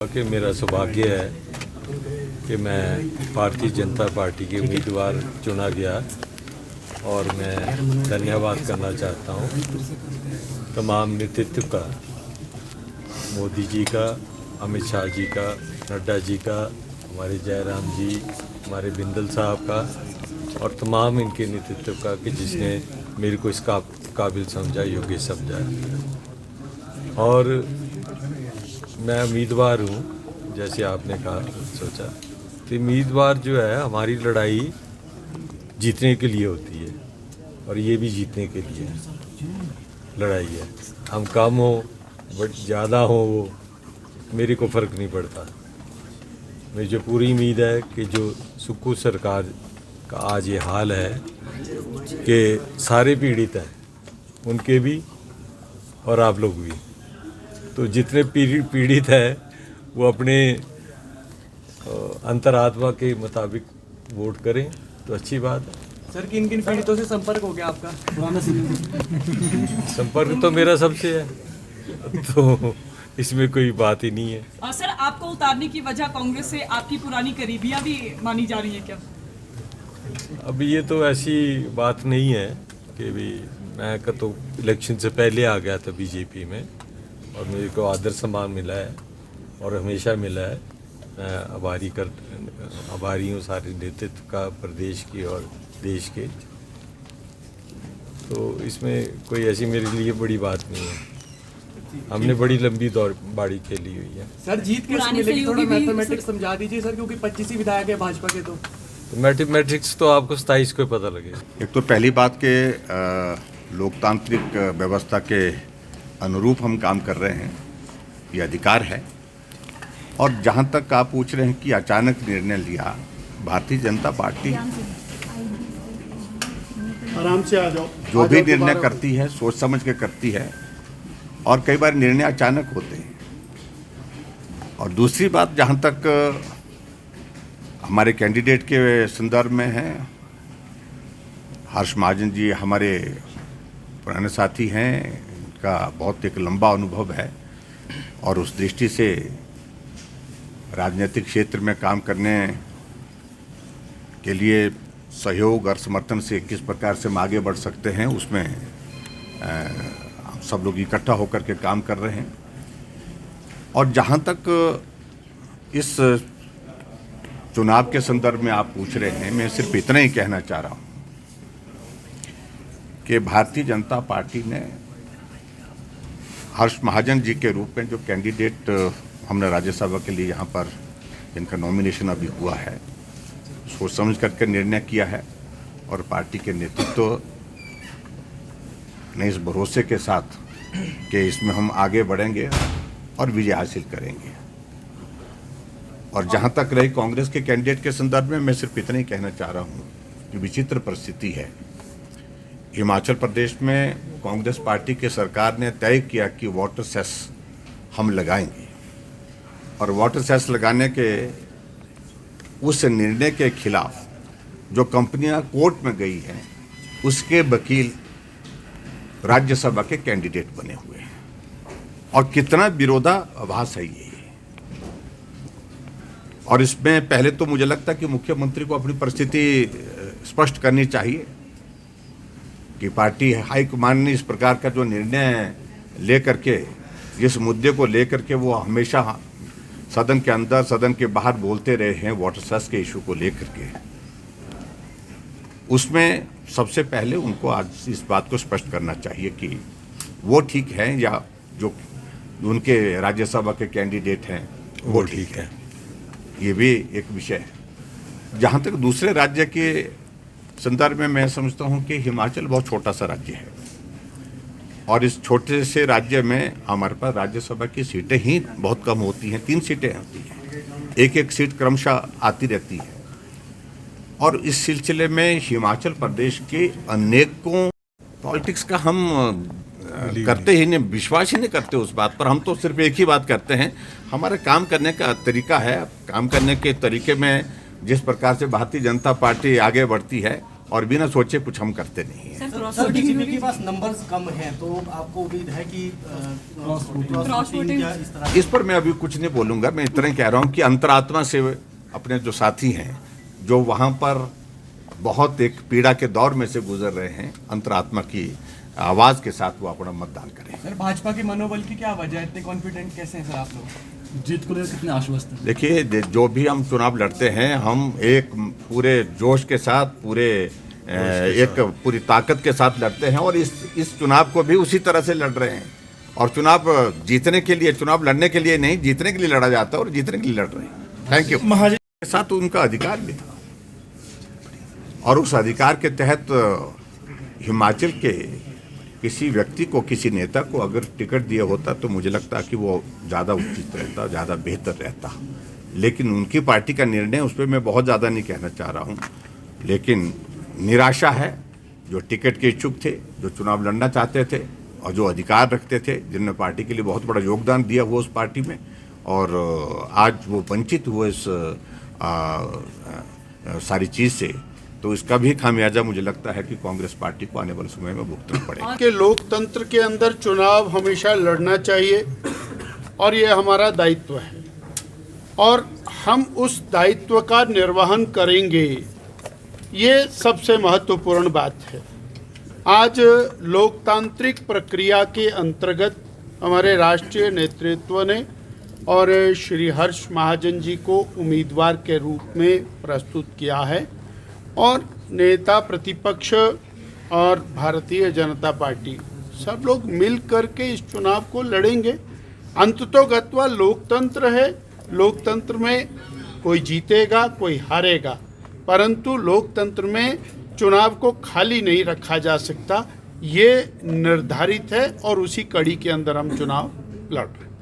कि मेरा सौभाग्य है कि मैं भारतीय जनता पार्टी के उम्मीदवार चुना गया और मैं धन्यवाद करना चाहता हूँ तमाम नेतृत्व का, मोदी जी का, अमित शाह जी का, नड्डा जी का, हमारे जयराम जी, हमारे बिंदल साहब का और तमाम इनके नेतृत्व का कि जिसने मेरे को इस काबिल समझा, योग्य समझा। और मैं उम्मीदवार हूँ, जैसे आपने कहा सोचा, तो उम्मीदवार जो है हमारी लड़ाई जीतने के लिए होती है और ये भी जीतने के लिए लड़ाई है। हम कम हो बट ज़्यादा हो वो मेरे को फ़र्क नहीं पड़ता। मुझे पूरी उम्मीद है कि जो सुक्खू सरकार का आज ये हाल है कि सारे पीड़ित हैं, उनके भी और आप लोग भी, तो जितने पीड़ित है वो अपने अंतरात्मा के मुताबिक वोट करें तो अच्छी बात है। सर, किन किन पीड़ितों से संपर्क हो गया आपका? संपर्क तो मेरा सबसे है, तो इसमें कोई बात ही नहीं है। सर, आपको उतारने की वजह कांग्रेस से आपकी पुरानी करीबियां भी मानी जा रही है क्या? अब ये तो ऐसी बात नहीं है कि भी मैं तो इलेक्शन से पहले आ गया था बीजेपी में और मेरे को आदर सम्मान मिला है और हमेशा मिला है। मैं आभारी हूँ सारे नेतृत्व का, प्रदेश की और देश के। तो इसमें कोई ऐसी मेरे लिए बड़ी बात नहीं है। हमने बड़ी लंबी दौड़ बाड़ी खेली हुई है। सर, जीत कैसे मिलेगी? थोड़ा मैथमेटिक्स समझा दीजिए सर, क्योंकि 25 ही विधायक है भाजपा के। तो मैथमेटिक्स तो आपको 27 को पता लगेगा। एक तो पहली बात के लोकतांत्रिक व्यवस्था के अनुरूप हम काम कर रहे हैं, ये अधिकार है। और जहां तक आप पूछ रहे हैं कि अचानक निर्णय लिया, भारतीय जनता पार्टी आराम से आ जाओ, जो भी निर्णय करती है सोच समझ के करती है और कई बार निर्णय अचानक होते हैं। और दूसरी बात, जहां तक हमारे कैंडिडेट के संदर्भ में है, हर्ष महाजन जी हमारे पुराने साथी हैं, का बहुत एक लंबा अनुभव है और उस दृष्टि से राजनीतिक क्षेत्र में काम करने के लिए सहयोग और समर्थन से किस प्रकार से हम आगे बढ़ सकते हैं, उसमें हम सब लोग इकट्ठा होकर के काम कर रहे हैं। और जहां तक इस चुनाव के संदर्भ में आप पूछ रहे हैं, मैं सिर्फ इतना ही कहना चाह रहा हूं कि भारतीय जनता पार्टी ने हर्ष महाजन जी के रूप में जो कैंडिडेट हमने राज्यसभा के लिए यहाँ पर जिनका नॉमिनेशन अभी हुआ है, सोच समझ करके निर्णय किया है और पार्टी के नेतृत्व ने इस भरोसे के साथ कि इसमें हम आगे बढ़ेंगे और विजय हासिल करेंगे। और जहाँ तक रही कांग्रेस के कैंडिडेट के संदर्भ में, मैं सिर्फ इतना ही कहना चाह रहा हूँ कि विचित्र परिस्थिति है। हिमाचल प्रदेश में कांग्रेस पार्टी की सरकार ने तय किया कि वाटर सेस हम लगाएंगे और वाटर सेस लगाने के उस निर्णय के खिलाफ जो कंपनियां कोर्ट में गई हैं, उसके वकील राज्यसभा के कैंडिडेट बने हुए हैं। और कितना विरोधाभास है ये। और इसमें पहले तो मुझे लगता है कि मुख्यमंत्री को अपनी परिस्थिति स्पष्ट करनी चाहिए कि पार्टी हाईकमान ने इस प्रकार का जो निर्णय लेकर के, जिस मुद्दे को लेकर के वो हमेशा सदन के अंदर सदन के बाहर बोलते रहे हैं, वाटर सेस के इशू को लेकर के, उसमें सबसे पहले उनको आज इस बात को स्पष्ट करना चाहिए कि वो ठीक है या जो उनके राज्यसभा के कैंडिडेट हैं वो ठीक है। ये भी एक विषय है। जहाँ तक दूसरे राज्य के संदर्भ में, मैं समझता हूँ कि हिमाचल बहुत छोटा सा राज्य है और इस छोटे से राज्य में हमारे पास राज्यसभा की सीटें ही बहुत कम होती हैं। 3 सीटें आती हैं, एक सीट क्रमशः आती रहती है। और इस सिलसिले में हिमाचल प्रदेश के अनेकों पॉलिटिक्स का हम करते ही नहीं, विश्वास ही नहीं करते उस बात पर। हम तो सिर्फ एक ही बात करते हैं, हमारा काम करने का तरीका है। काम करने के तरीके में जिस प्रकार से भारतीय जनता पार्टी आगे बढ़ती है, और बिना सोचे कुछ हम करते नहीं हैं। सर बीजेपी के पास नंबर्स कम हैं तो आपको उम्मीद है कि क्रॉस वोटिंग या इस तरह? इस पर मैं अभी कुछ नहीं बोलूँगा। मैं इतना ही कह रहा हूँ कि अंतरात्मा से अपने जो साथी हैं, जो वहाँ पर बहुत एक पीड़ा के दौर में से गुजर रहे हैं, अंतरात्मा की आवाज़ के साथ वो अपना मतदान करें। सर भाजपा के मनोबल की क्या वजह है, इतने कॉन्फिडेंट कैसे हैं सर आप लोग? जीत को लेकर कितने आश्वस्त हैं? देखिए, जो भी हम चुनाव लड़ते हैं, हम एक पूरे जोश के साथ, एक पूरी ताकत के साथ लड़ते हैं और इस चुनाव को भी उसी तरह से लड़ रहे हैं। और चुनाव जीतने के लिए, चुनाव लड़ने के लिए नहीं, जीतने के लिए लड़ा जाता है और जीतने के लिए लड़ रहे हैं। Thank you. महाजन के साथ उनका अधिकार भी था और उस अधिकार के तहत हिमाचल के किसी व्यक्ति को, किसी नेता को अगर टिकट दिया होता तो मुझे लगता कि वो ज़्यादा उचित रहता, ज़्यादा बेहतर रहता। लेकिन उनकी पार्टी का निर्णय, उस पर मैं बहुत ज़्यादा नहीं कहना चाह रहा हूँ। लेकिन निराशा है जो टिकट के इच्छुक थे, जो चुनाव लड़ना चाहते थे और जो अधिकार रखते थे, जिन्होंने पार्टी के लिए बहुत बड़ा योगदान दिया हुआ उस पार्टी में, और आज वो वंचित हुए इस सारी चीज़ से। तो इसका भी खामियाजा मुझे लगता है कि कांग्रेस पार्टी को आने वाले समय में भुगतना पड़ेगा। के लोकतंत्र के अंदर चुनाव हमेशा लड़ना चाहिए और ये हमारा दायित्व है और हम उस दायित्व का निर्वहन करेंगे, ये सबसे महत्वपूर्ण बात है। आज लोकतांत्रिक प्रक्रिया के अंतर्गत हमारे राष्ट्रीय नेतृत्व ने और श्री हर्ष महाजन जी को उम्मीदवार के रूप में प्रस्तुत किया है और नेता प्रतिपक्ष और भारतीय जनता पार्टी सब लोग मिल करके इस चुनाव को लड़ेंगे। अंततोगत्वा लोकतंत्र है, लोकतंत्र में कोई जीतेगा, कोई हारेगा, परंतु लोकतंत्र में चुनाव को खाली नहीं रखा जा सकता, ये निर्धारित है और उसी कड़ी के अंदर हम चुनाव लड़ रहे हैं।